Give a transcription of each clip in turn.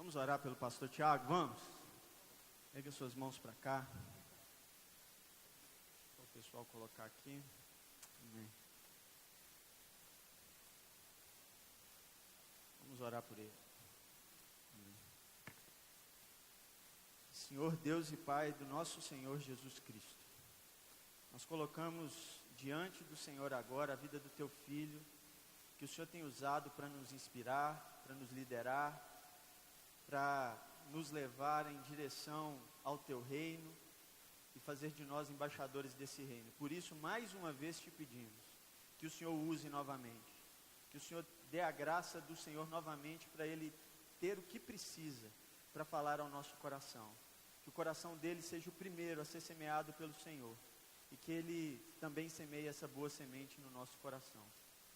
Vamos orar pelo pastor Tiago? Vamos? Pega suas mãos para cá. Para o pessoal colocar aqui. Amém. Vamos orar por ele. Amém. Senhor Deus e Pai do nosso Senhor Jesus Cristo, nós colocamos diante do Senhor agora a vida do Teu Filho, que o Senhor tem usado para nos inspirar, para nos liderar, para nos levar em direção ao Teu reino e fazer de nós embaixadores desse reino. Por isso, mais uma vez te pedimos que o Senhor use novamente, que o Senhor dê a graça do Senhor novamente para ele ter o que precisa para falar ao nosso coração. Que o coração dele seja o primeiro a ser semeado pelo Senhor e que ele também semeie essa boa semente no nosso coração.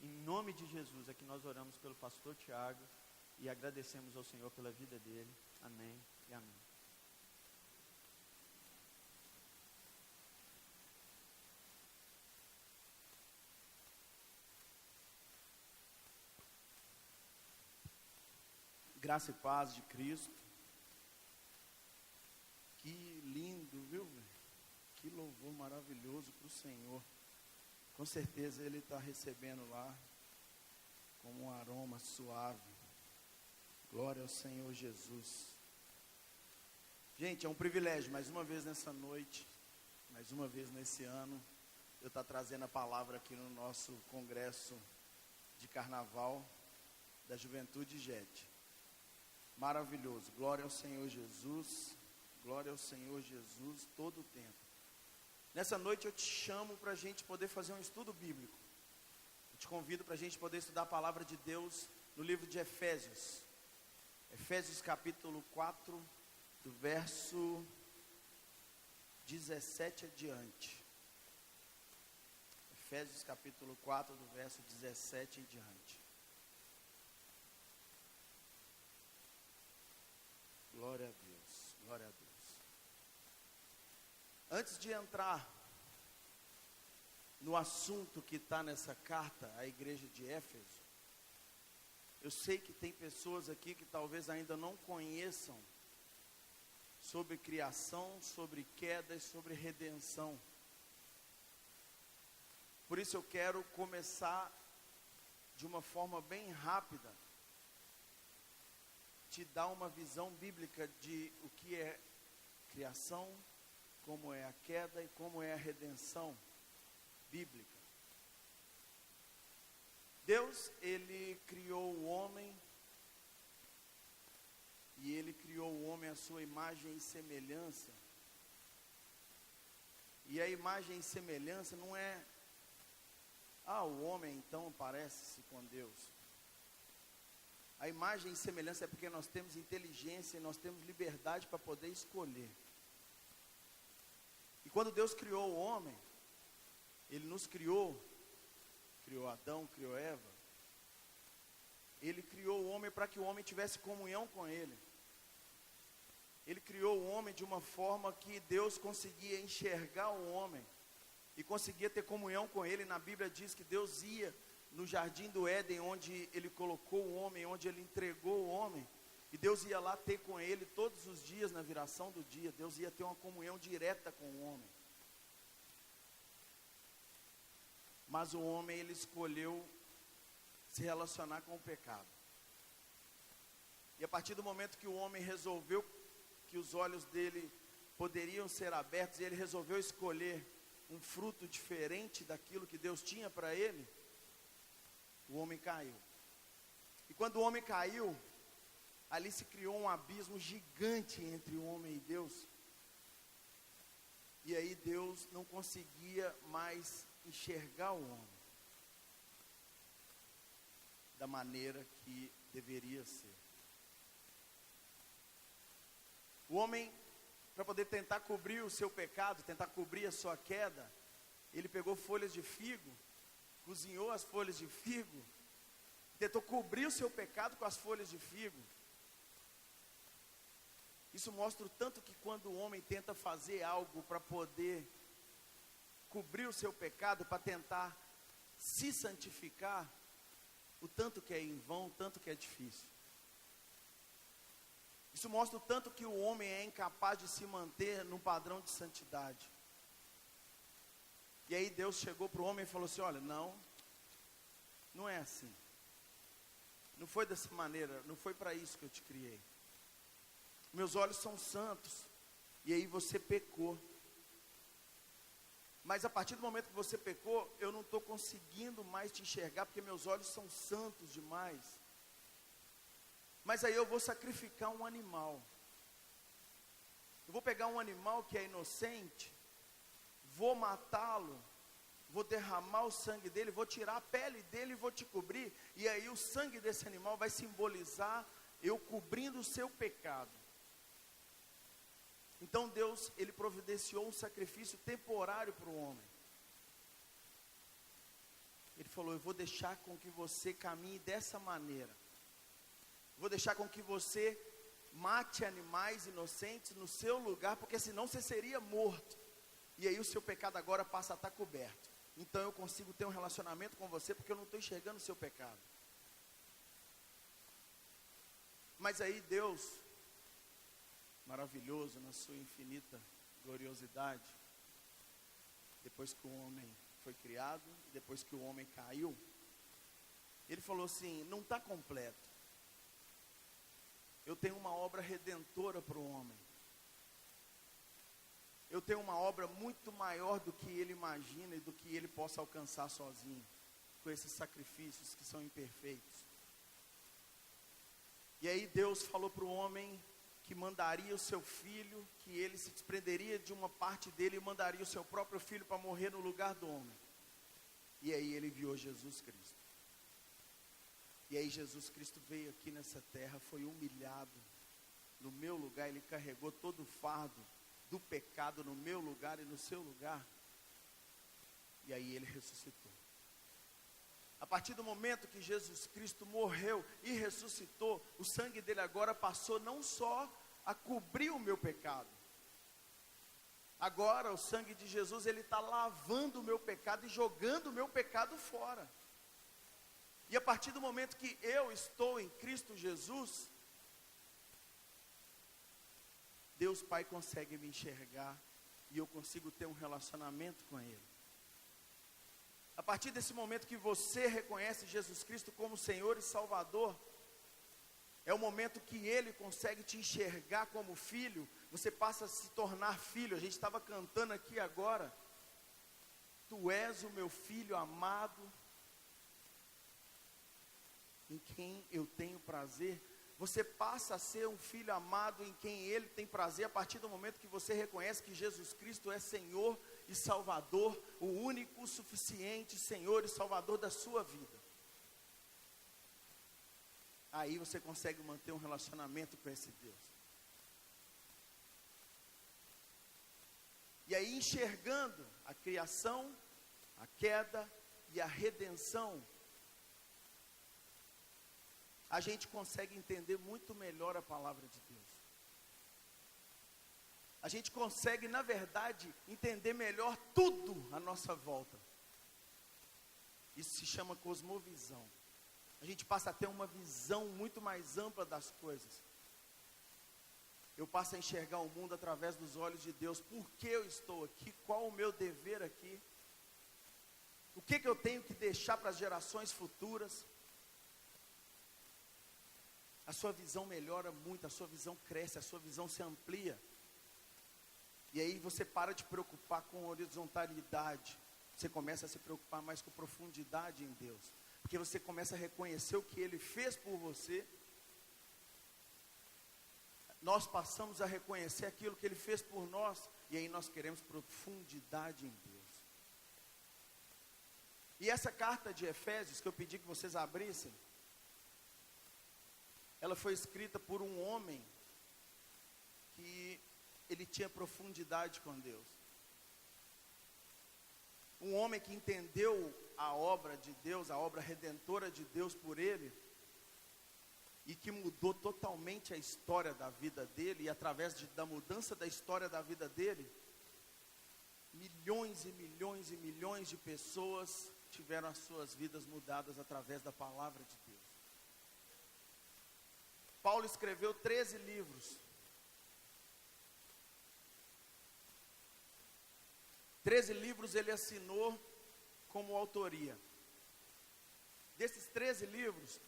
Em nome de Jesus é que nós oramos pelo pastor Tiago e agradecemos ao Senhor pela vida dele. Amém e amém. Graça e paz de Cristo. Que lindo, viu? Que louvor maravilhoso para o Senhor. Com certeza Ele está recebendo lá como um aroma suave. Glória ao Senhor Jesus. Gente, é um privilégio, mais uma vez nessa noite, mais uma vez nesse ano, eu estar trazendo a palavra aqui no nosso congresso de carnaval da Juventude JET. Maravilhoso, glória ao Senhor Jesus, glória ao Senhor Jesus todo o tempo. Nessa noite eu te chamo para a gente poder fazer um estudo bíblico. Eu te convido para a gente poder estudar a palavra de Deus no livro de Efésios. Efésios capítulo 4, do verso 17 adiante. Efésios capítulo 4, do verso 17 em diante. Glória a Deus, glória a Deus. Antes de entrar no assunto que está nessa carta à igreja de Éfeso, eu sei que tem pessoas aqui que talvez ainda não conheçam sobre criação, sobre queda e sobre redenção. Por isso eu quero começar de uma forma bem rápida, te dar uma visão bíblica de o que é criação, como é a queda e como é a redenção bíblica. Deus, Ele criou o homem, e Ele criou o homem à sua imagem e semelhança. E a imagem e semelhança não é, o homem então parece-se com Deus. A imagem e semelhança é porque nós temos inteligência e nós temos liberdade para poder escolher. E quando Deus criou o homem, Ele nos criou Adão, criou Eva. Ele criou o homem para que o homem tivesse comunhão com Ele. Ele criou o homem de uma forma que Deus conseguia enxergar o homem e conseguia ter comunhão com Ele. Na Bíblia diz que Deus ia no jardim do Éden, onde Ele colocou o homem, onde Ele entregou o homem, e Deus ia lá ter com ele todos os dias, na viração do dia. Deus ia ter uma comunhão direta com o homem. Mas o homem, ele escolheu se relacionar com o pecado. E a partir do momento que o homem resolveu que os olhos dele poderiam ser abertos, e ele resolveu escolher um fruto diferente daquilo que Deus tinha para ele, o homem caiu. E quando o homem caiu, ali se criou um abismo gigante entre o homem e Deus. E aí Deus não conseguia mais enxergar o homem da maneira que deveria ser. O homem, para poder tentar cobrir o seu pecado, tentar cobrir a sua queda, ele pegou folhas de figo, cozinhou as folhas de figo, tentou cobrir o seu pecado com as folhas de figo. Isso mostra o tanto que quando o homem tenta fazer algo para poder cobrir o seu pecado, para tentar se santificar, o tanto que é em vão, o tanto que é difícil. Isso mostra o tanto que o homem é incapaz de se manter num padrão de santidade. E aí Deus chegou para o homem e falou assim: olha, não é assim. Não foi dessa maneira, não foi para isso que eu te criei. Meus olhos são santos. E aí você pecou. Mas a partir do momento que você pecou, eu não estou conseguindo mais te enxergar, porque meus olhos são santos demais. Mas aí eu vou sacrificar um animal. Eu vou pegar um animal que é inocente, vou matá-lo, vou derramar o sangue dele, vou tirar a pele dele e vou te cobrir. E aí o sangue desse animal vai simbolizar eu cobrindo o seu pecado. Então Deus, Ele providenciou um sacrifício temporário para o homem. Ele falou: eu vou deixar com que você caminhe dessa maneira. Vou deixar com que você mate animais inocentes no seu lugar, porque senão você seria morto. E aí o seu pecado agora passa a estar coberto. Então eu consigo ter um relacionamento com você, porque eu não estou enxergando o seu pecado. Mas aí Deus, maravilhoso na sua infinita gloriosidade, depois que o homem foi criado, depois que o homem caiu, Ele falou assim: não está completo. Eu tenho uma obra redentora para o homem. Eu tenho uma obra muito maior do que ele imagina e do que ele possa alcançar sozinho, com esses sacrifícios que são imperfeitos. E aí Deus falou para o homem que mandaria o seu filho, que ele se desprenderia de uma parte dele e mandaria o seu próprio filho para morrer no lugar do homem. E aí ele enviou Jesus Cristo. E aí Jesus Cristo veio aqui nessa terra, foi humilhado no meu lugar, Ele carregou todo o fardo do pecado no meu lugar e no seu lugar. E aí Ele ressuscitou. A partir do momento que Jesus Cristo morreu e ressuscitou, o sangue dele agora passou não só a cobrir o meu pecado. Agora o sangue de Jesus, ele está lavando o meu pecado e jogando o meu pecado fora. E a partir do momento que eu estou em Cristo Jesus, Deus Pai consegue me enxergar e eu consigo ter um relacionamento com Ele. A partir desse momento que você reconhece Jesus Cristo como Senhor e Salvador, é o momento que Ele consegue te enxergar como filho, você passa a se tornar filho. A gente estava cantando aqui agora: Tu és o meu filho amado, em quem eu tenho prazer. Você passa a ser um filho amado em quem Ele tem prazer, a partir do momento que você reconhece que Jesus Cristo é Senhor e Salvador, o único, suficiente Senhor e Salvador da sua vida. Aí você consegue manter um relacionamento com esse Deus. E aí, enxergando a criação, a queda e a redenção, a gente consegue entender muito melhor a palavra de Deus. A gente consegue, na verdade, entender melhor tudo à nossa volta. Isso se chama cosmovisão. A gente passa a ter uma visão muito mais ampla das coisas. Eu passo a enxergar o mundo através dos olhos de Deus. Por que eu estou aqui? Qual o meu dever aqui? O que eu tenho que deixar para as gerações futuras? A sua visão melhora muito, a sua visão cresce, a sua visão se amplia. E aí você para de preocupar com horizontalidade. Você começa a se preocupar mais com profundidade em Deus. Porque você começa a reconhecer o que Ele fez por você. Nós passamos a reconhecer aquilo que Ele fez por nós. E aí nós queremos profundidade em Deus. E essa carta de Efésios, que eu pedi que vocês abrissem, ela foi escrita por um homem que ele tinha profundidade com Deus. Um homem que entendeu a obra de Deus, a obra redentora de Deus por ele, e que mudou totalmente a história da vida dele, e através da mudança da história da vida dele, milhões e milhões e milhões de pessoas tiveram as suas vidas mudadas através da palavra de Deus. Paulo escreveu 13 livros. 13 livros ele assinou como autoria. Desses 13 livros,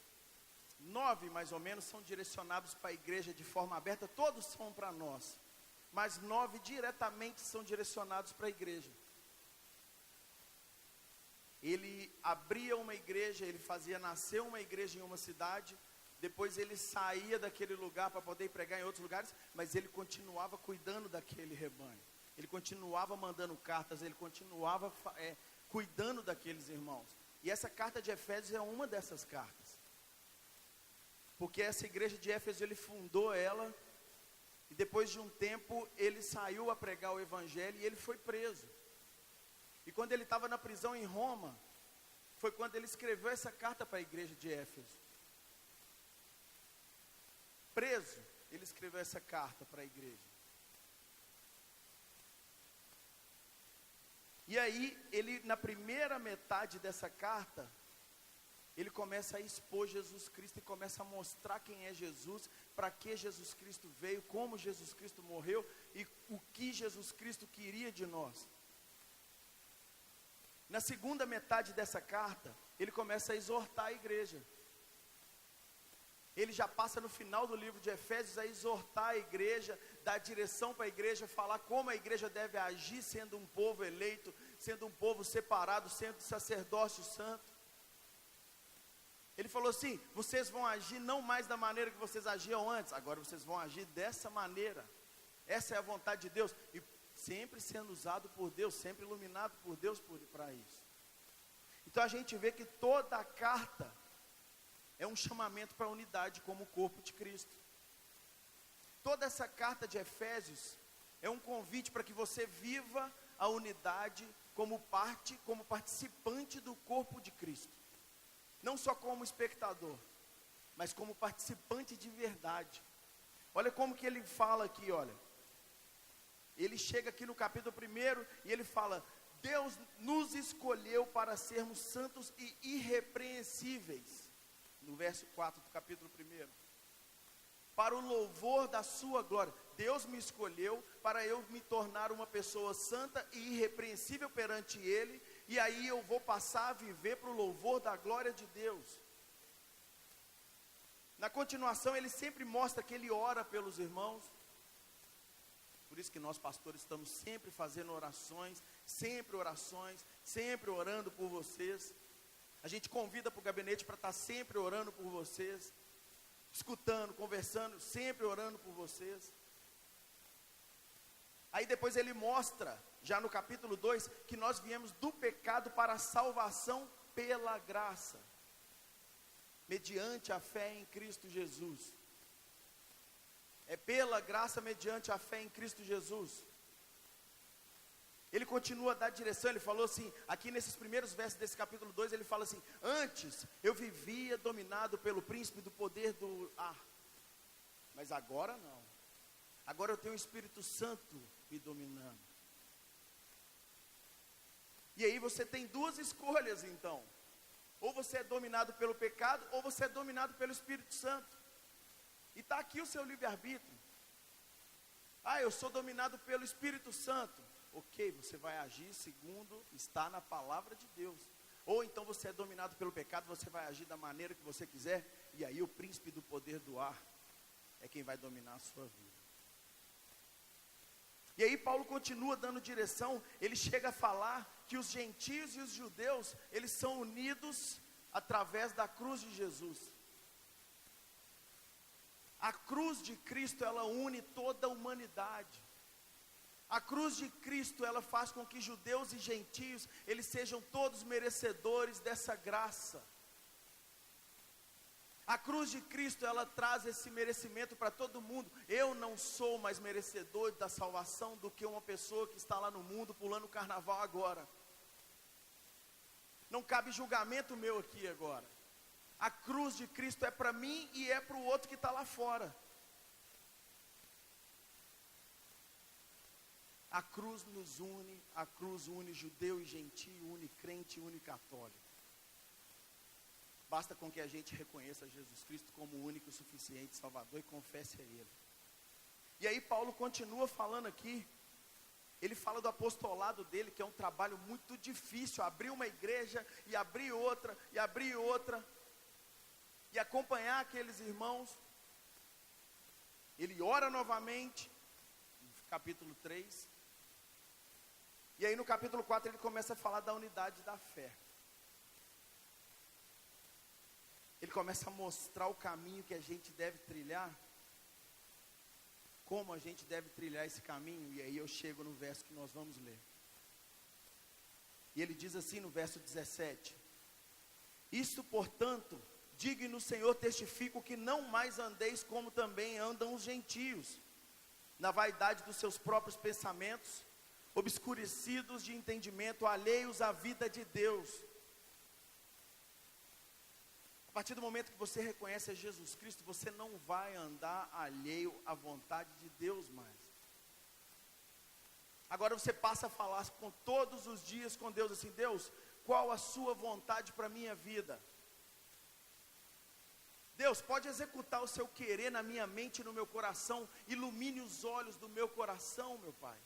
9 mais ou menos são direcionados para a igreja de forma aberta, todos são para nós, mas 9 diretamente são direcionados para a igreja. Ele abria uma igreja, ele fazia nascer uma igreja em uma cidade, depois ele saía daquele lugar para poder pregar em outros lugares, mas ele continuava cuidando daquele rebanho, ele continuava mandando cartas, ele continuava cuidando daqueles irmãos. E essa carta de Efésios é uma dessas cartas, porque essa igreja de Éfeso ele fundou ela, e depois de um tempo ele saiu a pregar o evangelho e ele foi preso. E quando ele estava na prisão em Roma, foi quando ele escreveu essa carta para a igreja de Éfeso. Preso, ele escreveu essa carta para a igreja. E aí, ele, na primeira metade dessa carta, ele começa a expor Jesus Cristo e começa a mostrar quem é Jesus, para que Jesus Cristo veio, como Jesus Cristo morreu e o que Jesus Cristo queria de nós. Na segunda metade dessa carta, ele começa a exortar a igreja. Ele já passa no final do livro de Efésios a exortar a igreja, dar direção para a igreja, falar como a igreja deve agir, sendo um povo eleito, sendo um povo separado, sendo sacerdócio santo. Ele falou assim: vocês vão agir não mais da maneira que vocês agiam antes, agora vocês vão agir dessa maneira. Essa é a vontade de Deus, e sempre sendo usado por Deus, sempre iluminado por Deus para isso. Então a gente vê que toda a carta é um chamamento para a unidade como o corpo de Cristo. Toda essa carta de Efésios é um convite para que você viva a unidade como participante do corpo de Cristo. Não só como espectador, mas como participante de verdade. Olha como que ele fala aqui, olha. Ele chega aqui no capítulo 1 e ele fala: Deus nos escolheu para sermos santos e irrepreensíveis. No verso 4 do capítulo 1. Para o louvor da sua glória. Deus me escolheu para eu me tornar uma pessoa santa e irrepreensível perante Ele. E aí eu vou passar a viver para o louvor da glória de Deus. Na continuação ele sempre mostra que ele ora pelos irmãos. Por isso que nós pastores estamos sempre fazendo orações, sempre orando por vocês. A gente convida para o gabinete para estar sempre orando por vocês, escutando, conversando, sempre orando por vocês. Aí depois ele mostra, já no capítulo 2, que nós viemos do pecado para a salvação pela graça, mediante a fé em Cristo Jesus. É pela graça mediante a fé em Cristo Jesus. Ele continua a dar direção, ele falou assim, aqui nesses primeiros versos desse capítulo 2, ele fala assim: antes eu vivia dominado pelo príncipe do poder do ar, mas agora não. Agora eu tenho o Espírito Santo me dominando. E aí você tem duas escolhas então. Ou você é dominado pelo pecado, ou você é dominado pelo Espírito Santo. E está aqui o seu livre-arbítrio. Ah, eu sou dominado pelo Espírito Santo. Ok, você vai agir segundo está na palavra de Deus. Ou então você é dominado pelo pecado, você vai agir da maneira que você quiser. E aí o príncipe do poder do ar é quem vai dominar a sua vida. E aí Paulo continua dando direção. Ele chega a falar que os gentios e os judeus, eles são unidos através da cruz de Jesus. A cruz de Cristo, ela une toda a humanidade. A cruz de Cristo, ela faz com que judeus e gentios, eles sejam todos merecedores dessa graça. A cruz de Cristo, ela traz esse merecimento para todo mundo. Eu não sou mais merecedor da salvação do que uma pessoa que está lá no mundo pulando carnaval agora. Não cabe julgamento meu aqui agora. A cruz de Cristo é para mim e é para o outro que está lá fora. A cruz nos une, a cruz une judeu e gentio, une crente, une católico. basta com que a gente reconheça Jesus Cristo como o único e suficiente Salvador e confesse a Ele. E aí Paulo continua falando aqui, ele fala do apostolado dele, que é um trabalho muito difícil, abrir uma igreja, e abrir outra, e acompanhar aqueles irmãos. Ele ora novamente, no capítulo 3, e aí no capítulo 4 ele começa a falar da unidade da fé. Ele começa a mostrar o caminho que a gente deve trilhar, como a gente deve trilhar esse caminho, e aí eu chego no verso que nós vamos ler. E ele diz assim no verso 17: Isto, portanto, digo e no Senhor testifico que não mais andeis como também andam os gentios, na vaidade dos seus próprios pensamentos, obscurecidos de entendimento, alheios à vida de Deus. A partir do momento que você reconhece a Jesus Cristo, você não vai andar alheio à vontade de Deus mais. Agora você passa a falar com todos os dias com Deus assim: Deus, qual a sua vontade para a minha vida? Deus, pode executar o seu querer na minha mente e no meu coração, ilumine os olhos do meu coração, meu Pai.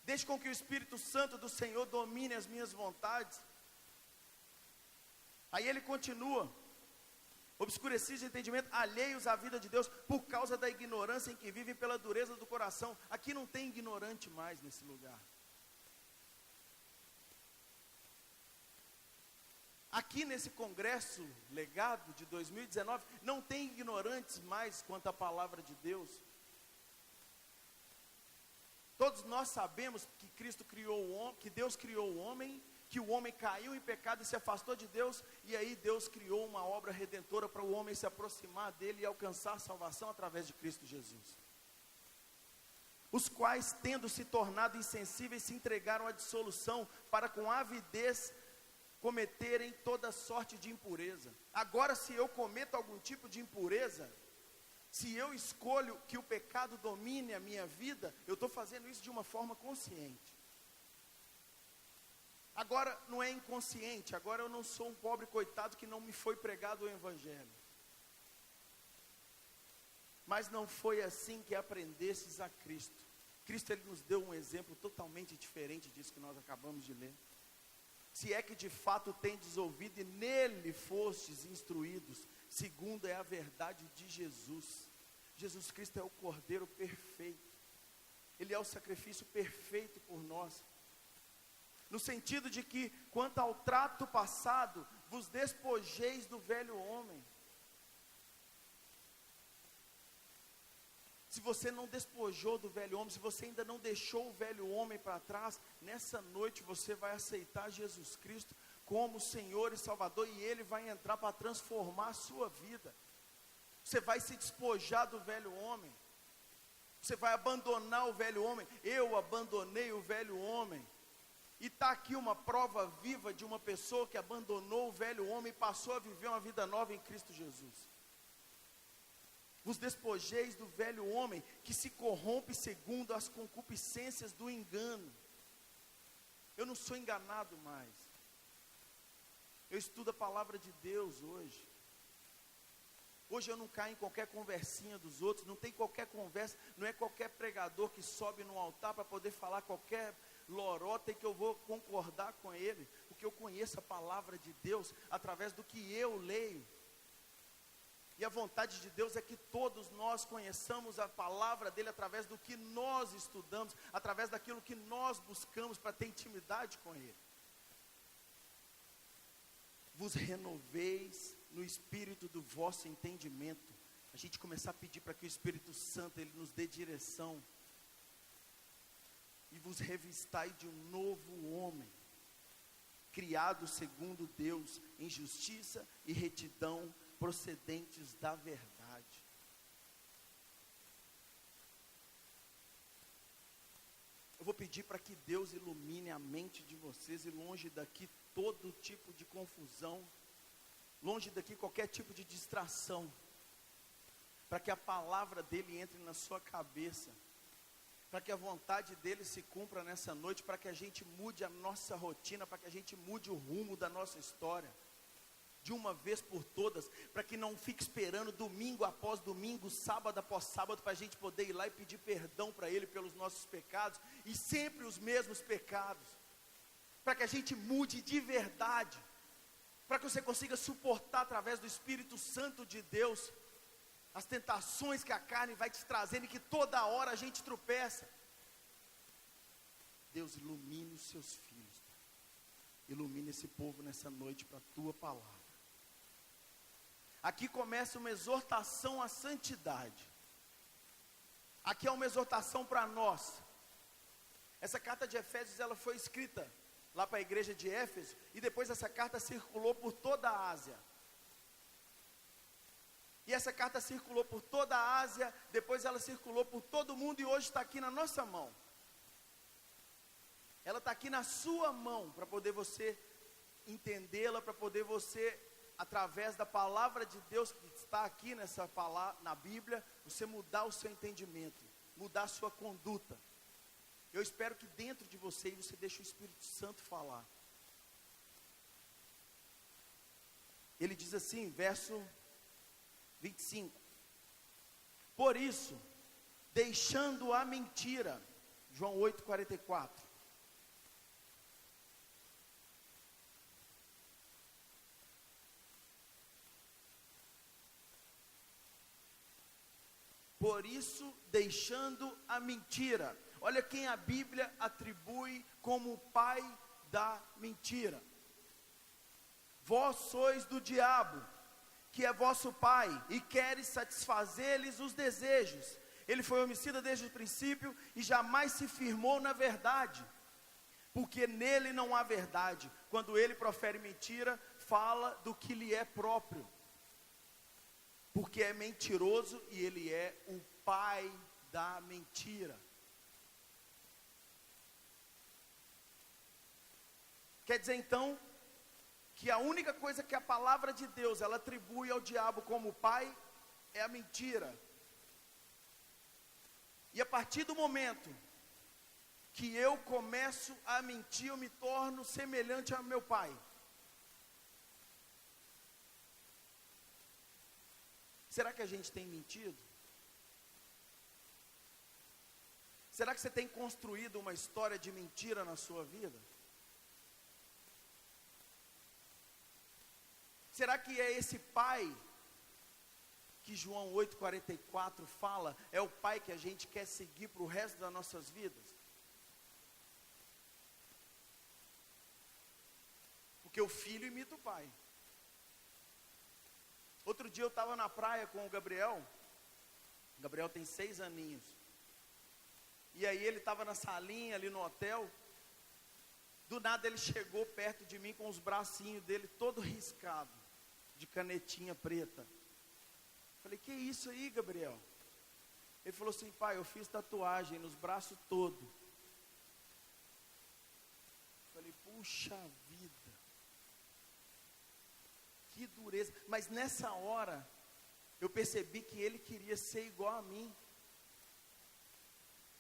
Deixe com que o Espírito Santo do Senhor domine as minhas vontades. Aí ele continua: obscurecidos de entendimento, alheios à vida de Deus, por causa da ignorância em que vivem, pela dureza do coração. Aqui não tem ignorante mais nesse lugar. Aqui nesse congresso legado de 2019, não tem ignorantes mais quanto à palavra de Deus. Todos nós sabemos que Cristo criou o homem, que Deus criou o homem, que o homem caiu em pecado e se afastou de Deus, e aí Deus criou uma obra redentora para o homem se aproximar dele e alcançar a salvação através de Cristo Jesus. Os quais, tendo se tornado insensíveis, se entregaram à dissolução, para com avidez cometerem toda sorte de impureza. Agora, se eu cometo algum tipo de impureza, se eu escolho que o pecado domine a minha vida, eu estou fazendo isso de uma forma consciente. Agora não é inconsciente, agora eu não sou um pobre coitado que não me foi pregado o Evangelho. Mas não foi assim que aprendestes a Cristo. Cristo, ele nos deu um exemplo totalmente diferente disso que nós acabamos de ler. Se é que de fato tendes ouvido e nele fostes instruídos, segundo é a verdade de Jesus. Jesus Cristo é o Cordeiro perfeito. Ele é o sacrifício perfeito por nós. No sentido de que, quanto ao trato passado, vos despojeis do velho homem. Se você não despojou do velho homem, se você ainda não deixou o velho homem para trás, nessa noite você vai aceitar Jesus Cristo como Senhor e Salvador, e Ele vai entrar para transformar a sua vida. Você vai se despojar do velho homem. Você vai abandonar o velho homem. Eu abandonei o velho homem. E está aqui uma prova viva de uma pessoa que abandonou o velho homem e passou a viver uma vida nova em Cristo Jesus. Vos despojeis do velho homem que se corrompe segundo as concupiscências do engano. Eu não sou enganado mais. Eu estudo a palavra de Deus hoje. Hoje eu não caio em qualquer conversinha dos outros, não tem qualquer conversa, não é qualquer pregador que sobe no altar para poder falar qualquer lorota e que eu vou concordar com ele, porque eu conheço a palavra de Deus através do que eu leio. E a vontade de Deus é que todos nós conheçamos a palavra dele através do que nós estudamos, através daquilo que nós buscamos para ter intimidade com ele. Vos renoveis no espírito do vosso entendimento. A gente começar a pedir para que o Espírito Santo ele nos dê direção. E vos revistai de um novo homem, criado segundo Deus, em justiça e retidão, procedentes da verdade. Eu vou pedir para que Deus ilumine a mente de vocês, e longe daqui todo tipo de confusão, longe daqui qualquer tipo de distração, para que a palavra dele entre na sua cabeça, para que a vontade dele se cumpra nessa noite, para que a gente mude a nossa rotina, para que a gente mude o rumo da nossa história. de uma vez por todas, para que não fique esperando domingo após domingo, sábado após sábado, para a gente poder ir lá e pedir perdão para Ele pelos nossos pecados, e sempre os mesmos pecados, para que a gente mude de verdade, para que você consiga suportar através do Espírito Santo de Deus, as tentações que a carne vai te trazendo, e que toda hora a gente tropeça. Deus, ilumine os seus filhos, ilumine esse povo nessa noite para a tua palavra. Aqui começa uma exortação à santidade. Aqui é uma exortação para nós. Essa carta de Efésios, ela foi escrita lá para a igreja de Éfeso, e depois essa carta circulou por toda a Ásia. E essa carta circulou por toda a Ásia, depois ela circulou por todo o mundo, e hoje está aqui na nossa mão. Ela está aqui na sua mão, para poder você entendê-la, para poder você, através da palavra de Deus que está aqui nessa palavra, na Bíblia, você mudar o seu entendimento, mudar a sua conduta. Eu espero que dentro de você deixe o Espírito Santo falar. Ele diz assim, verso 25: por isso, deixando a mentira, João 8:44. Por isso, deixando a mentira. Olha quem a Bíblia atribui como o pai da mentira. Vós sois do diabo, que é vosso pai, e queres satisfazer-lhes os desejos. Ele foi homicida desde o princípio e jamais se firmou na verdade, porque nele não há verdade. Quando ele profere mentira, fala do que lhe é próprio, porque é mentiroso e ele é o pai da mentira. Quer dizer então, que a única coisa que a palavra de Deus, ela atribui ao diabo como pai, é a mentira. E a partir do momento que eu começo a mentir, eu me torno semelhante ao meu pai. Será que a gente tem mentido? Será que você tem construído uma história de mentira na sua vida? Será que é esse pai que João 8:44 fala, é o pai que a gente quer seguir para o resto das nossas vidas? Porque o filho imita o pai. Outro dia eu estava na praia com o Gabriel tem 6 aninhos, e aí ele estava na salinha ali no hotel, do nada ele chegou perto de mim com os bracinhos dele todo riscado, de canetinha preta. Falei, que isso aí, Gabriel? Ele falou assim, pai, eu fiz tatuagem nos braços todos. Falei, puxa vida, que dureza. Mas nessa hora, eu percebi que ele queria ser igual a mim.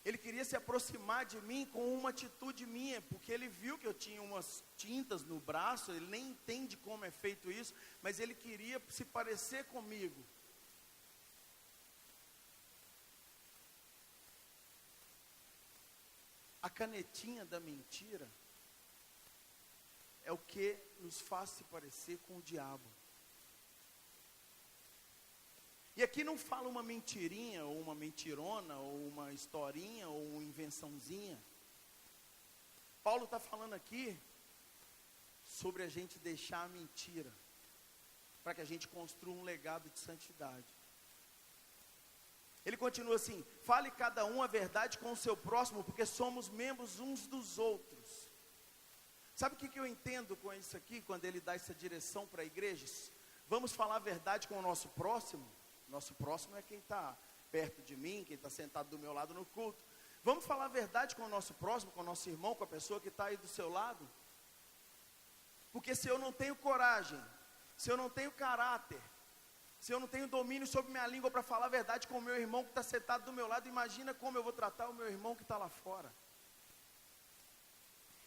Ele queria se aproximar de mim com uma atitude minha, porque ele viu que eu tinha umas tintas no braço, ele nem entende como é feito isso, mas ele queria se parecer comigo. A canetinha da mentira é o que nos faz se parecer com o diabo. E aqui não fala uma mentirinha, ou uma mentirona, ou uma historinha, ou uma invençãozinha. Paulo está falando aqui sobre a gente deixar a mentira, para que a gente construa um legado de santidade. Ele continua assim, fale cada um a verdade com o seu próximo, porque somos membros uns dos outros. Sabe o que eu entendo com isso aqui, quando ele dá essa direção para igrejas? Vamos falar a verdade com o nosso próximo. Nosso próximo é quem está perto de mim, quem está sentado do meu lado no culto. Vamos falar a verdade com o nosso próximo, com o nosso irmão, com a pessoa que está aí do seu lado. Porque se eu não tenho coragem, se eu não tenho caráter, se eu não tenho domínio sobre minha língua para falar a verdade com o meu irmão que está sentado do meu lado, imagina como eu vou tratar o meu irmão que está lá fora.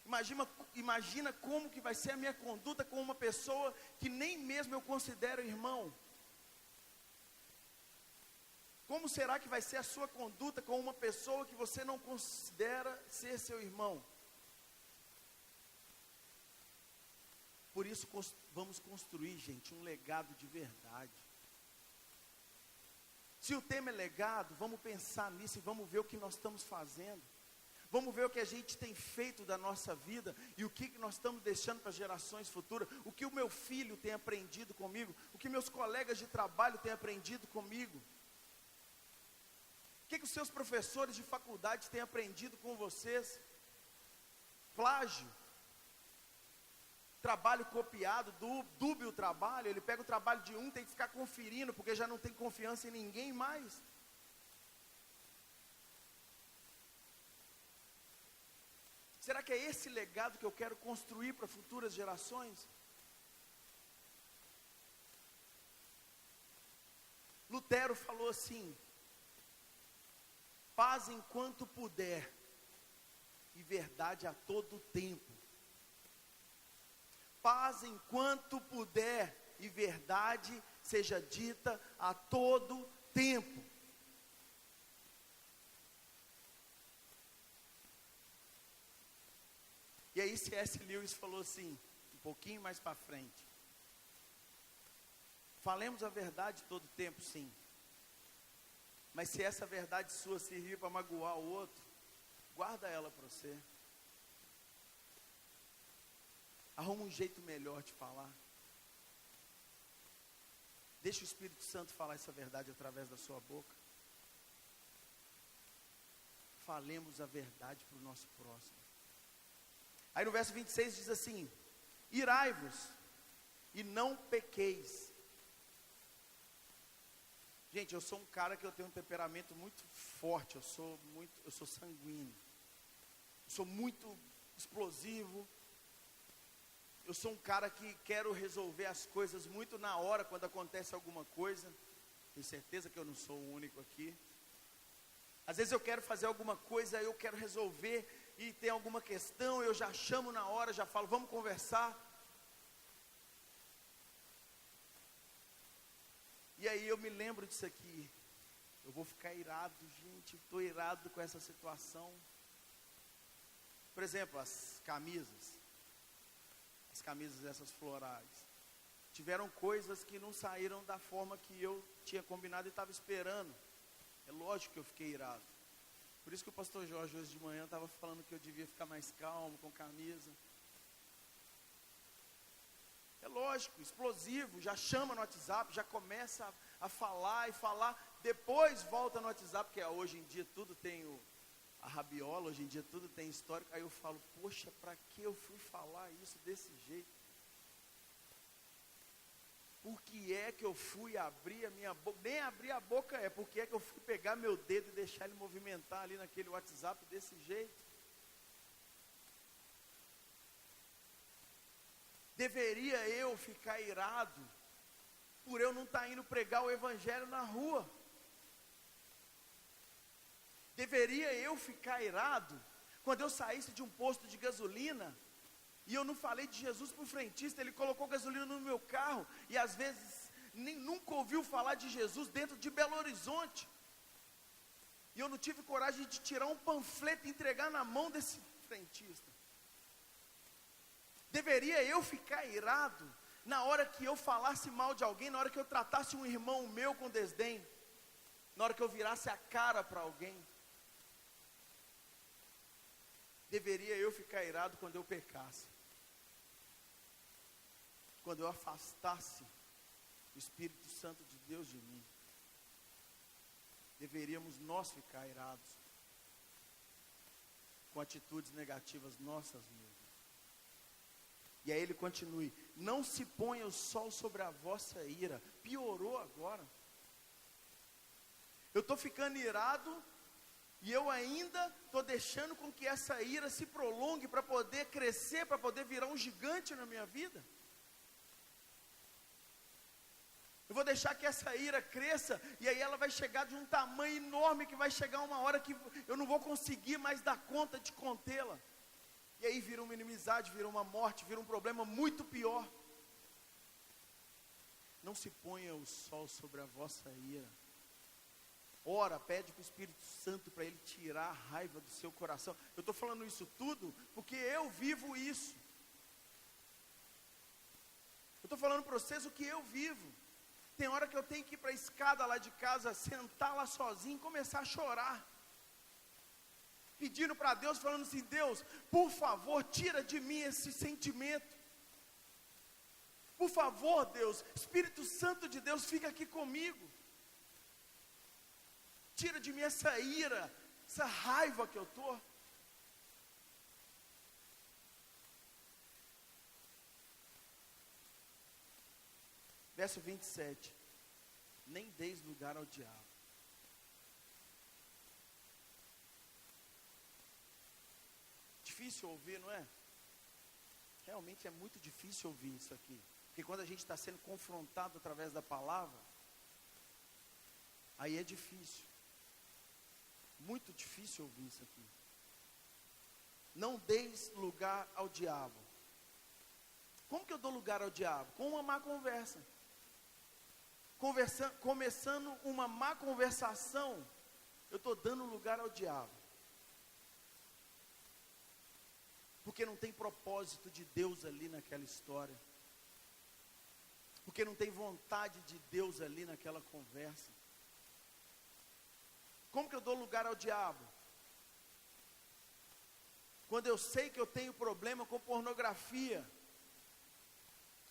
Imagina como que vai ser a minha conduta com uma pessoa que nem mesmo eu considero irmão. Como será que vai ser a sua conduta com uma pessoa que você não considera ser seu irmão? Por isso vamos construir, gente, um legado de verdade. Se o tema é legado, vamos pensar nisso e vamos ver o que nós estamos fazendo. Vamos ver o que a gente tem feito da nossa vida e o que nós estamos deixando para gerações futuras. O que o meu filho tem aprendido comigo, o que meus colegas de trabalho têm aprendido comigo. O que os seus professores de faculdade têm aprendido com vocês? Plágio. Trabalho copiado, dúbio trabalho. Ele pega o trabalho de um, tem que ficar conferindo, porque já não tem confiança em ninguém mais. Será que é esse legado que eu quero construir para futuras gerações? Lutero falou assim: paz enquanto puder, e verdade a todo tempo. Paz enquanto puder, e verdade seja dita a todo tempo. E aí C.S. Lewis falou assim, um pouquinho mais para frente: falemos a verdade todo tempo, sim. Mas se essa verdade sua servir para magoar o outro, guarda ela para você. Arruma um jeito melhor de falar. Deixa o Espírito Santo falar essa verdade através da sua boca. Falemos a verdade para o nosso próximo. Aí no verso 26 diz assim: irai-vos e não pequeis. Gente, eu sou um cara que eu tenho um temperamento muito forte, eu sou sanguíneo. Eu sou muito explosivo. Eu sou um cara que quero resolver as coisas muito na hora, quando acontece alguma coisa. Tenho certeza que eu não sou o único aqui. Às vezes eu quero fazer alguma coisa, eu quero resolver, e tem alguma questão, eu já chamo na hora, já falo, vamos conversar. E aí eu me lembro disso aqui. Eu vou ficar irado, gente, estou irado com essa situação. Por exemplo, as camisas essas florais, tiveram coisas que não saíram da forma que eu tinha combinado e estava esperando. É lógico que eu fiquei irado. Por isso que o pastor Jorge hoje de manhã estava falando que eu devia ficar mais calmo com camisa. É lógico, explosivo, já chama no WhatsApp, já começa a falar e falar, depois volta no WhatsApp, porque hoje em dia tudo tem a rabiola, hoje em dia tudo tem histórico. Aí eu falo, poxa, para que eu fui falar isso desse jeito? Por que é que eu fui abrir a minha boca? Nem abrir a boca por que é que eu fui pegar meu dedo e deixar ele movimentar ali naquele WhatsApp desse jeito? Deveria eu ficar irado por eu não estar indo pregar o evangelho na rua? Deveria eu ficar irado quando eu saísse de um posto de gasolina e eu não falei de Jesus para o frentista, ele colocou gasolina no meu carro e às vezes nunca ouviu falar de Jesus dentro de Belo Horizonte, e eu não tive coragem de tirar um panfleto e entregar na mão desse frentista? Deveria eu ficar irado na hora que eu falasse mal de alguém, na hora que eu tratasse um irmão meu com desdém, na hora que eu virasse a cara para alguém? Deveria eu ficar irado quando eu pecasse, quando eu afastasse o Espírito Santo de Deus de mim? Deveríamos nós ficar irados com atitudes negativas nossas mesmas. E aí ele continue: não se ponha o sol sobre a vossa ira. Piorou agora. Eu estou ficando irado e eu ainda estou deixando com que essa ira se prolongue para poder crescer, para poder virar um gigante na minha vida. Eu vou deixar que essa ira cresça, e aí ela vai chegar de um tamanho enorme, que vai chegar uma hora que eu não vou conseguir mais dar conta de contê-la. E aí vira uma inimizade, vira uma morte, vira um problema muito pior. Não se ponha o sol sobre a vossa ira. Ora, pede para o Espírito Santo para Ele tirar a raiva do seu coração. Eu estou falando isso tudo porque eu vivo isso. Eu estou falando para vocês o que eu vivo. Tem hora que eu tenho que ir para a escada lá de casa, sentar lá sozinho e começar a chorar. Pedindo para Deus, falando assim: Deus, por favor, tira de mim esse sentimento. Por favor, Deus, Espírito Santo de Deus, fica aqui comigo. Tira de mim essa ira, essa raiva que eu estou. Verso 27. Nem deis lugar ao diabo. Difícil ouvir, não é? Realmente é muito difícil ouvir isso aqui. Porque quando a gente está sendo confrontado através da palavra, aí é difícil. Muito difícil ouvir isso aqui. Não deis lugar ao diabo. Como que eu dou lugar ao diabo? Com uma má conversa. Começando uma má conversação, eu estou dando lugar ao diabo. Porque não tem propósito de Deus ali naquela história. Porque não tem vontade de Deus ali naquela conversa. Como que eu dou lugar ao diabo? Quando eu sei que eu tenho problema com pornografia,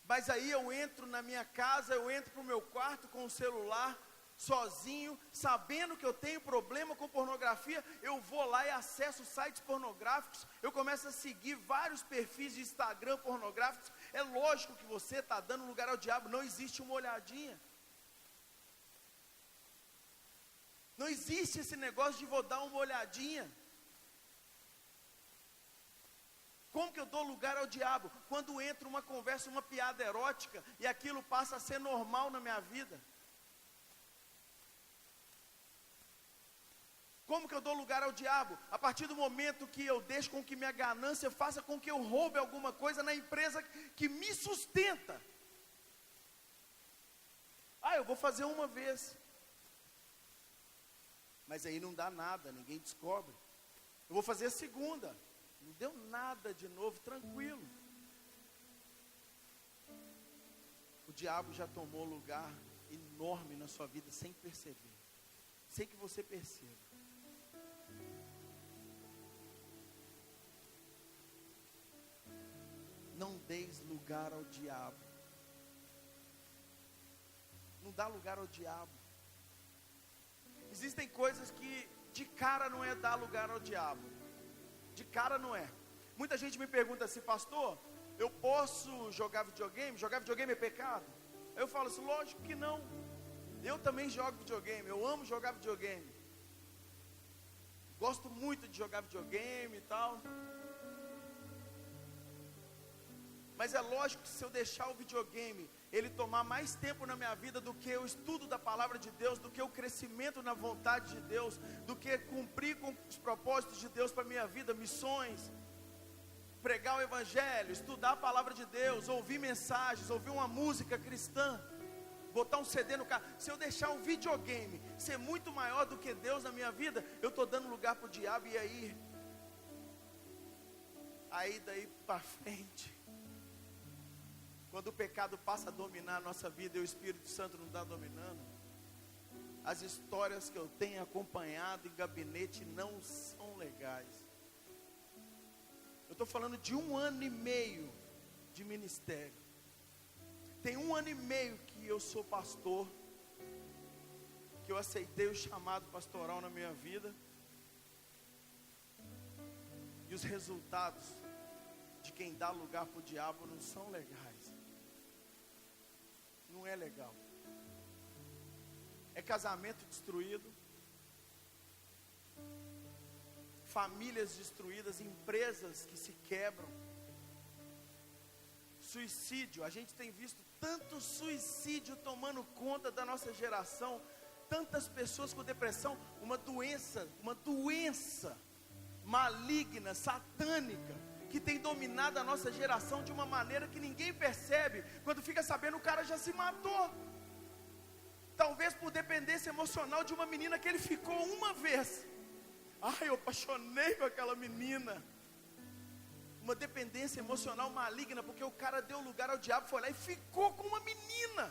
mas aí eu entro na minha casa, eu entro para o meu quarto com o celular, sozinho, sabendo que eu tenho problema com pornografia, eu vou lá e acesso sites pornográficos, eu começo a seguir vários perfis de Instagram pornográficos. É lógico que você está dando lugar ao diabo, não existe uma olhadinha. Não existe esse negócio de vou dar uma olhadinha. Como que eu dou lugar ao diabo? Quando entra uma conversa, uma piada erótica, e aquilo passa a ser normal na minha vida. Como que eu dou lugar ao diabo? A partir do momento que eu deixo com que minha ganância faça com que eu roube alguma coisa na empresa que me sustenta. Eu vou fazer uma vez. Mas aí não dá nada, ninguém descobre. Eu vou fazer a segunda. Não deu nada de novo, tranquilo. O diabo já tomou lugar enorme na sua vida sem perceber. Sem que você perceba. Não deis lugar ao diabo. Não dá lugar ao diabo. Existem coisas que de cara não é dar lugar ao diabo. De cara não é. Muita gente me pergunta assim: pastor, eu posso jogar videogame? Jogar videogame é pecado? Eu falo assim: lógico que não. Eu também jogo videogame, eu amo jogar videogame. Gosto muito de jogar videogame e tal. Mas é lógico que se eu deixar o videogame, ele tomar mais tempo na minha vida do que o estudo da palavra de Deus, do que o crescimento na vontade de Deus, do que cumprir com os propósitos de Deus para a minha vida, missões, pregar o evangelho, estudar a palavra de Deus, ouvir mensagens, ouvir uma música cristã, botar um CD no carro. Se eu deixar um videogame ser muito maior do que Deus na minha vida, eu estou dando lugar para o diabo. E aí daí para frente, quando o pecado passa a dominar a nossa vida e o Espírito Santo não está dominando, as histórias que eu tenho acompanhado em gabinete não são legais. Eu estou falando de 1 ano e meio de ministério. Tem 1 ano e meio que eu sou pastor, que eu aceitei o chamado pastoral na minha vida. E os resultados de quem dá lugar para o diabo não são legais. Não é legal. É casamento destruído, famílias destruídas, empresas que se quebram, suicídio. A gente tem visto tanto suicídio tomando conta da nossa geração, tantas pessoas com depressão, uma doença maligna, satânica, que tem dominado a nossa geração de uma maneira que ninguém percebe. Quando fica sabendo, o cara já se matou. Talvez por dependência emocional de uma menina que ele ficou uma vez. Ai, eu apaixonei com aquela menina. Uma dependência emocional maligna, porque o cara deu lugar ao diabo, foi lá e ficou com uma menina.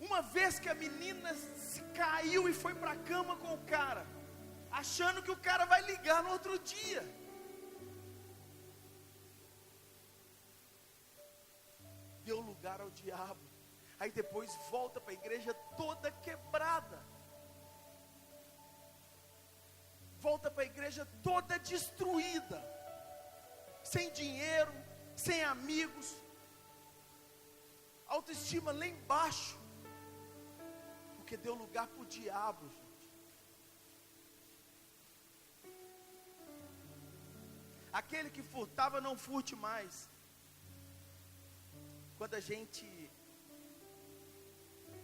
Uma vez que a menina se caiu e foi para a cama com o cara, achando que o cara vai ligar no outro dia. Deu lugar ao diabo. Aí depois volta para a igreja toda quebrada. Volta para a igreja toda destruída. Sem dinheiro, sem amigos. Autoestima lá embaixo. Porque deu lugar para o diabo, gente. Aquele que furtava, não furte mais. Quando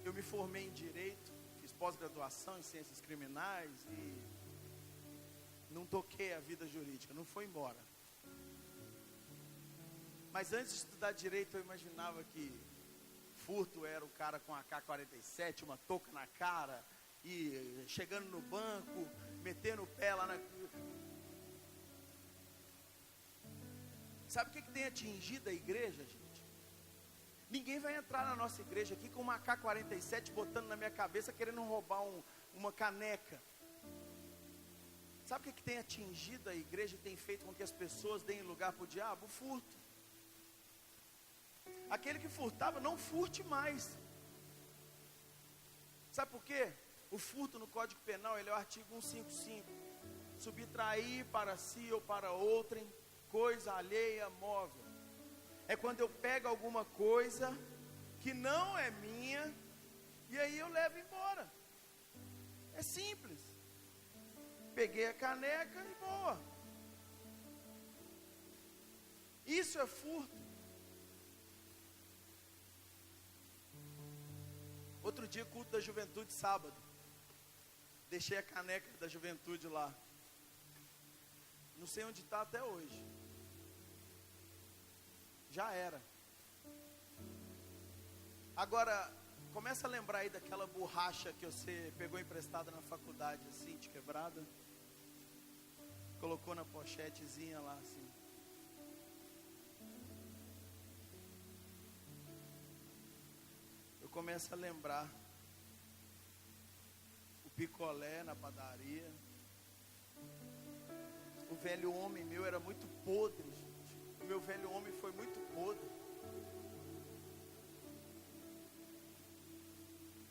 eu me formei em Direito, fiz pós-graduação em Ciências Criminais e não toquei a vida jurídica, não foi embora. Mas antes de estudar Direito, eu imaginava que furto era o cara com a AK-47, uma touca na cara, e chegando no banco, metendo o pé lá na... Sabe o que tem atingido a igreja, gente? Ninguém vai entrar na nossa igreja aqui com uma AK-47 botando na minha cabeça, querendo roubar uma caneca. Sabe o que tem atingido a igreja e tem feito com que as pessoas deem lugar para o diabo? O furto. Aquele que furtava, não furte mais. Sabe por quê? O furto no Código Penal, ele é o artigo 155. Subtrair para si ou para outrem coisa alheia móvel. É quando eu pego alguma coisa que não é minha e aí eu levo embora. É simples. Peguei a caneca e boa. Isso é furto. Outro dia, culto da juventude, sábado. Deixei a caneca da juventude lá. Não sei onde está até hoje. Já era. Agora, começa a lembrar aí daquela borracha que você pegou emprestada na faculdade, assim, de quebrada. Colocou na pochetezinha lá, assim. Eu começo a lembrar o picolé na padaria. O velho homem meu era muito podre, gente. O meu velho homem foi muito podre.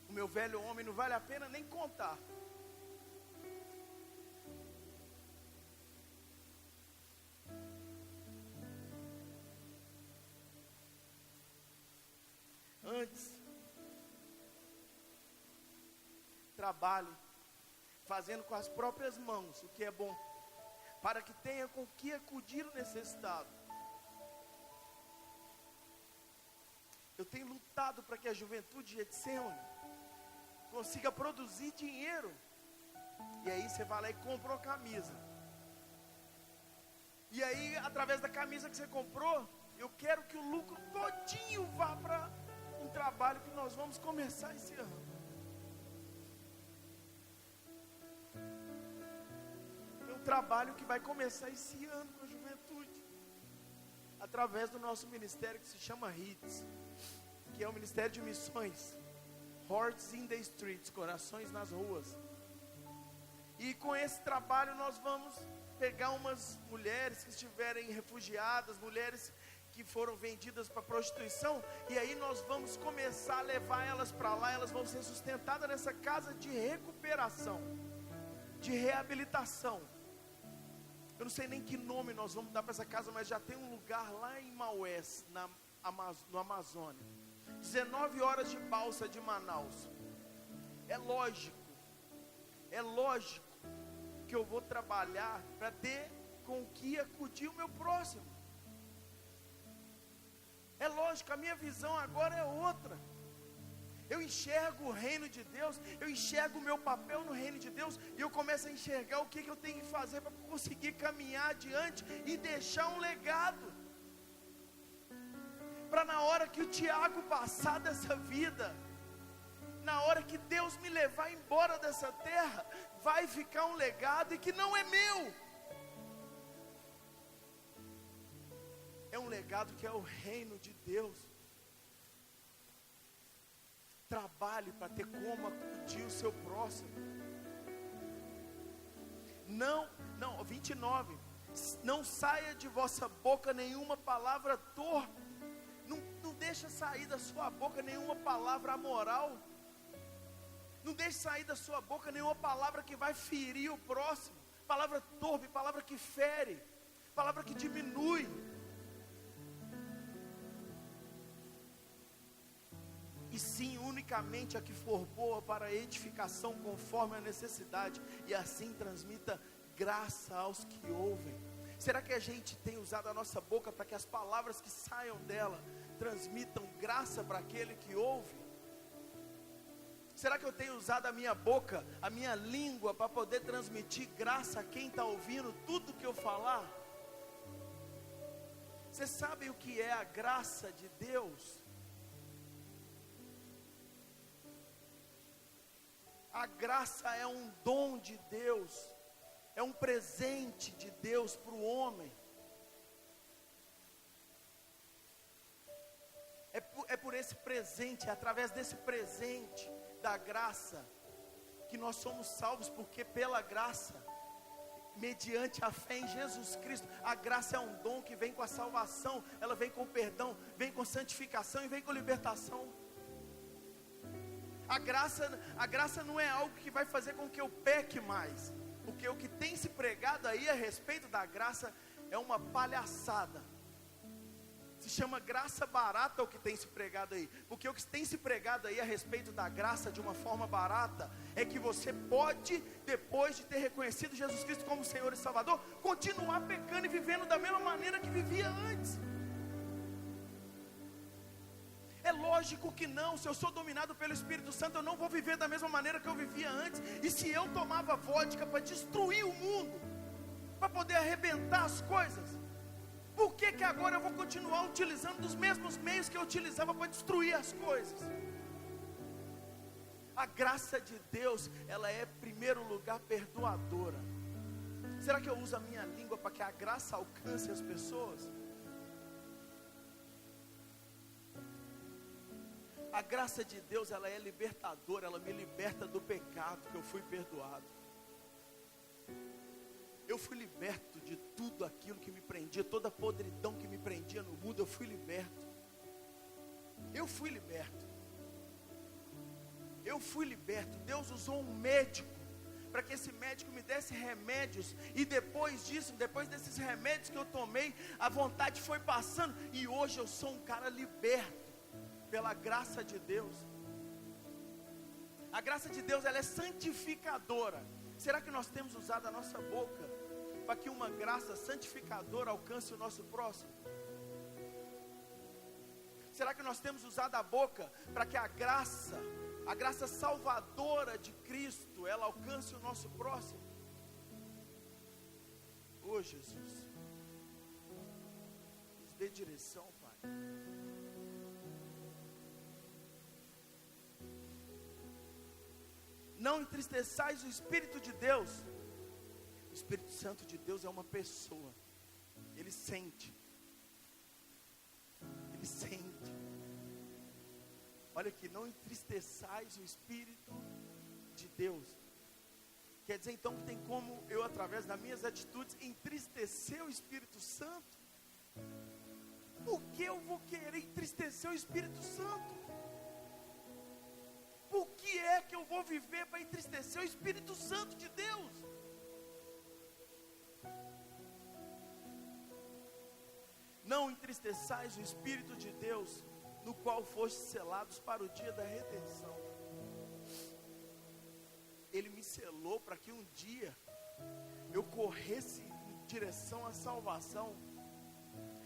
O meu velho homem não vale a pena nem contar. Antes, trabalhe fazendo com as próprias mãos o que é bom, para que tenha com que acudir o necessitado. Eu tenho lutado para que a juventude de Getsemane consiga produzir dinheiro. E aí você vai lá e compra uma camisa. E aí, através da camisa que você comprou, eu quero que o lucro todinho vá para um trabalho que nós vamos começar esse ano. É um trabalho que vai começar esse ano com a juventude. Através do nosso ministério que se chama HITS, que é o Ministério de Missões, Hearts in the Streets, corações nas ruas. E com esse trabalho nós vamos pegar umas mulheres que estiverem refugiadas, mulheres que foram vendidas para prostituição, e aí nós vamos começar a levar elas para lá. Elas vão ser sustentadas nessa casa de recuperação, de reabilitação. Eu não sei nem que nome nós vamos dar para essa casa, mas já tem um lugar lá em Maués, no Amazônia. 19 horas de balsa de Manaus. É lógico que eu vou trabalhar para ter com que acudir o meu próximo. É lógico, a minha visão agora é outra. Eu enxergo o reino de Deus, eu enxergo o meu papel no reino de Deus, e eu começo a enxergar o que eu tenho que fazer para conseguir caminhar adiante e deixar um legado. Para na hora que o Tiago passar dessa vida, na hora que Deus me levar embora dessa terra, vai ficar um legado e que não é meu. É um legado que é o reino de Deus. Trabalhe para ter como acudir o seu próximo. Não, 29. Não saia de vossa boca nenhuma palavra torpe. Não deixa sair da sua boca nenhuma palavra amoral. Não deixe sair da sua boca nenhuma palavra que vai ferir o próximo. Palavra torpe, palavra que fere, palavra que diminui. E sim, unicamente a que for boa para a edificação conforme a necessidade, e assim transmita graça aos que ouvem. Será que a gente tem usado a nossa boca para que as palavras que saiam dela transmitam graça para aquele que ouve? Será que eu tenho usado a minha boca, a minha língua, para poder transmitir graça a quem está ouvindo tudo que eu falar? Vocês sabem o que é a graça de Deus? A graça é um dom de Deus, é um presente de Deus para o homem. É por esse presente, é através desse presente da graça, que nós somos salvos, porque pela graça, mediante a fé em Jesus Cristo, a graça é um dom que vem com a salvação, ela vem com perdão, vem com santificação e vem com libertação. A graça não é algo que vai fazer com que eu peque mais, porque o que tem se pregado aí a respeito da graça é uma palhaçada. Se chama graça barata o que tem se pregado aí, porque o que tem se pregado aí a respeito da graça de uma forma barata, é que você pode, depois de ter reconhecido Jesus Cristo como Senhor e Salvador, continuar pecando e vivendo da mesma maneira que vivia antes. É lógico que não. Se eu sou dominado pelo Espírito Santo, eu não vou viver da mesma maneira que eu vivia antes. E se eu tomava vodka para destruir o mundo, para poder arrebentar as coisas, por que agora eu vou continuar utilizando dos mesmos meios que eu utilizava para destruir as coisas? A graça de Deus, ela é, em primeiro lugar, perdoadora. Será que eu uso a minha língua para que a graça alcance as pessoas? A graça de Deus, ela é libertadora, ela me liberta do pecado, que eu fui perdoado. Eu fui liberto de tudo aquilo que me prendia, toda a podridão que me prendia no mundo, eu fui liberto. Eu fui liberto. Eu fui liberto. Deus usou um médico, para que esse médico me desse remédios, e depois disso, depois desses remédios que eu tomei, a vontade foi passando, e hoje eu sou um cara liberto, pela graça de Deus. A graça de Deus, ela é santificadora. Será que nós temos usado a nossa boca para que uma graça santificadora alcance o nosso próximo? Será que nós temos usado a boca para que a graça salvadora de Cristo, ela alcance o nosso próximo? Oh Jesus, nos dê direção, Pai. Não entristeçais o Espírito de Deus. O Espírito Santo de Deus é uma pessoa. Ele sente. Ele sente. Olha aqui, não entristeçais o Espírito de Deus. Quer dizer então que tem como eu, através das minhas atitudes, entristecer o Espírito Santo? Por que eu vou querer entristecer o Espírito Santo? Por que é que eu vou viver para entristecer o Espírito Santo de Deus? Não entristeçais o Espírito de Deus, no qual fostes selados para o dia da redenção. Ele me selou para que um dia eu corresse em direção à salvação.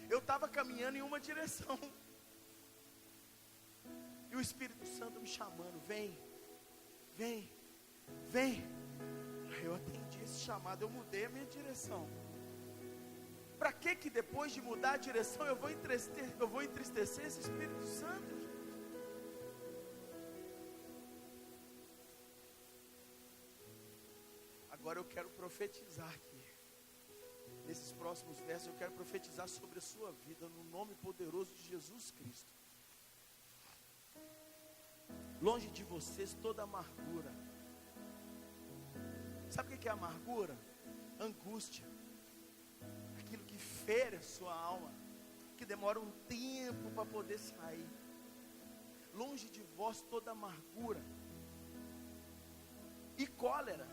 Eu estava caminhando em uma direção. E o Espírito Santo me chamando, vem, vem, vem. Aí eu atendi esse chamado, eu mudei a minha direção. Para que depois de mudar a direção eu vou entristecer esse Espírito Santo, gente? Agora eu quero profetizar aqui. Nesses próximos versos eu quero profetizar sobre a sua vida, no nome poderoso de Jesus Cristo. Longe de vocês toda amargura. Sabe o que é amargura? Angústia. Aquilo que fere a sua alma, que demora um tempo para poder sair. Longe de vós toda amargura e cólera.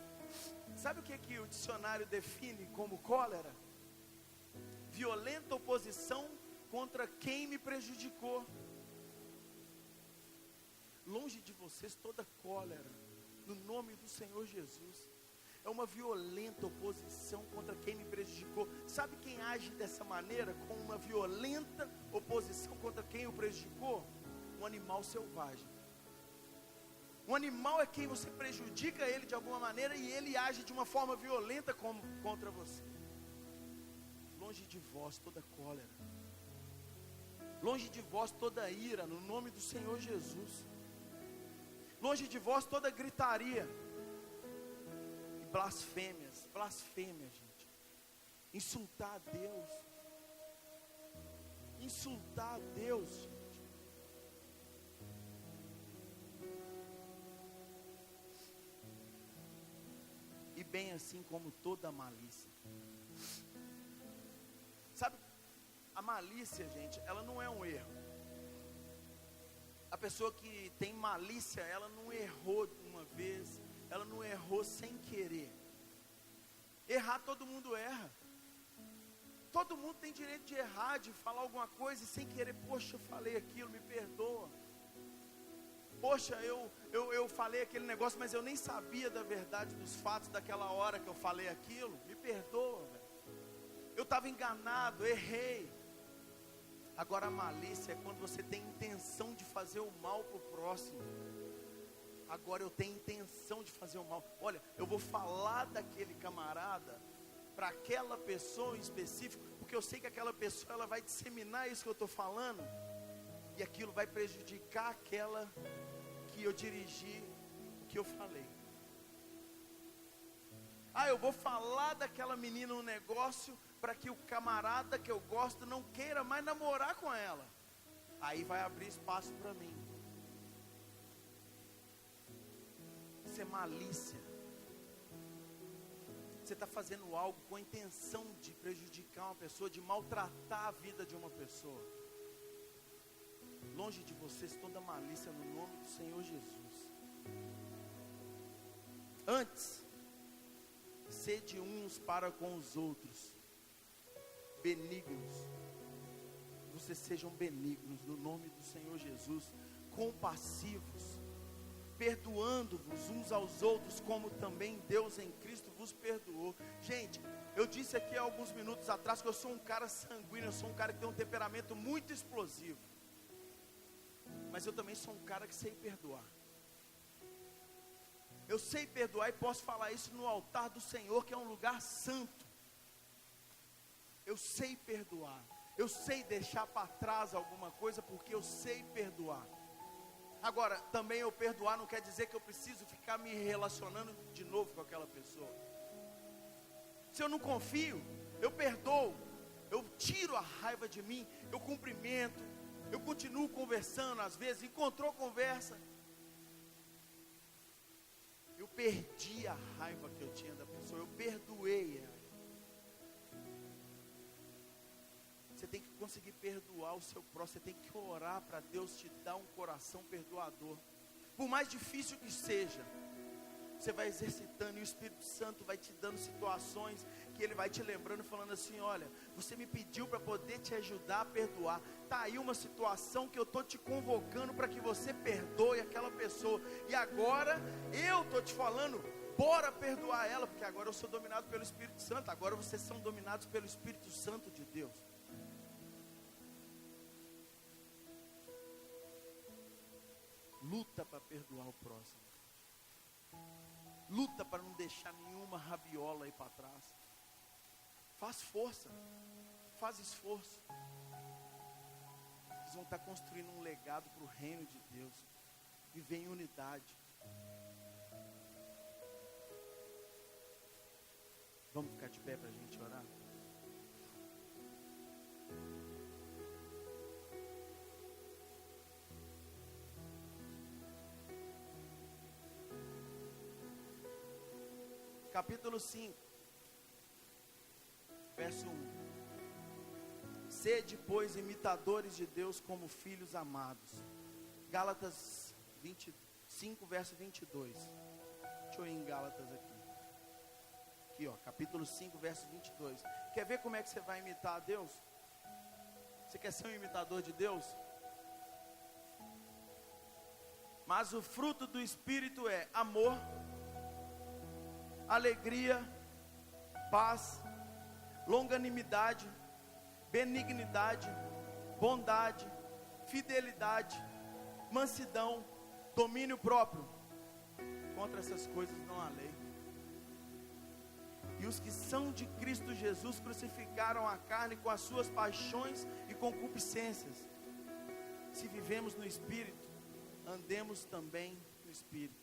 Sabe o que o dicionário define como cólera? Violenta oposição contra quem me prejudicou. Longe de vocês toda cólera, no nome do Senhor Jesus. É uma violenta oposição contra quem me prejudicou. Sabe quem age dessa maneira, com uma violenta oposição contra quem o prejudicou? Um animal selvagem. Um animal é quem você prejudica ele de alguma maneira e ele age de uma forma violenta contra você. Longe de vós toda cólera. Longe de vós toda ira, no nome do Senhor Jesus. Longe de vós toda gritaria. E blasfêmias, gente. Insultar a Deus. Insultar a Deus, gente. E bem assim como toda malícia. Sabe, a malícia, gente, ela não é um erro. A pessoa que tem malícia, ela não errou uma vez, ela não errou sem querer. Errar todo mundo erra. Todo mundo tem direito de errar, de falar alguma coisa e sem querer, poxa, eu falei aquilo, me perdoa. Poxa, eu falei aquele negócio, mas eu nem sabia da verdade dos fatos daquela hora que eu falei aquilo. Me perdoa, velho. Eu estava enganado, errei. Agora a malícia é quando você tem intenção de fazer o mal para o próximo. Agora eu tenho intenção de fazer o mal. Olha, eu vou falar daquele camarada para aquela pessoa em específico, porque eu sei que aquela pessoa ela vai disseminar isso que eu estou falando. E aquilo vai prejudicar aquela que eu dirigi, o que eu falei. Eu vou falar daquela menina um negócio para que o camarada que eu gosto não queira mais namorar com ela. Aí vai abrir espaço para mim. Isso é malícia. Você está fazendo algo com a intenção de prejudicar uma pessoa, de maltratar a vida de uma pessoa. Longe de vocês toda malícia, no nome do Senhor Jesus. Antes, sede uns para com os outros, benignos. Vocês sejam benignos no nome do Senhor Jesus, compassivos, perdoando-vos uns aos outros, como também Deus em Cristo vos perdoou. Gente, eu disse aqui há alguns minutos atrás que eu sou um cara sanguíneo, eu sou um cara que tem um temperamento muito explosivo. Mas eu também sou um cara que sei perdoar. Eu sei perdoar e posso falar isso no altar do Senhor, que é um lugar santo. Eu sei perdoar. Eu sei deixar para trás alguma coisa, porque eu sei perdoar. Agora, também eu perdoar não quer dizer que eu preciso ficar me relacionando de novo com aquela pessoa. Se eu não confio, eu perdoo. Eu tiro a raiva de mim, eu cumprimento. Eu continuo conversando, às vezes, encontrou conversa. Eu perdi a raiva que eu tinha da pessoa, eu perdoei ela. Você tem que conseguir perdoar o seu próximo, você tem que orar para Deus te dar um coração perdoador. Por mais difícil que seja, você vai exercitando e o Espírito Santo vai te dando situações que Ele vai te lembrando, falando assim, olha, você me pediu para poder te ajudar a perdoar. Está aí uma situação que eu estou te convocando para que você perdoe aquela pessoa. E agora eu estou te falando, bora perdoar ela, porque agora eu sou dominado pelo Espírito Santo. Agora vocês são dominados pelo Espírito Santo de Deus. luta para perdoar o próximo. Luta para não deixar nenhuma rabiola aí para trás. Faz força, faz esforço. Vocês vão estar construindo um legado para o reino de Deus. Viver em unidade. Vamos ficar de pé para a gente orar? Capítulo 5, verso 1. Sede, pois, imitadores de Deus como filhos amados. Gálatas 5, verso 22. Deixa eu ir em Gálatas aqui. Aqui, ó, capítulo 5, verso 22. Quer ver como é que você vai imitar a Deus? Você quer ser um imitador de Deus? Mas o fruto do Espírito é amor, alegria, paz, longanimidade, benignidade, bondade, fidelidade, mansidão, domínio próprio. Contra essas coisas não há lei. E os que são de Cristo Jesus crucificaram a carne com as suas paixões e concupiscências. Se vivemos no Espírito, andemos também no Espírito.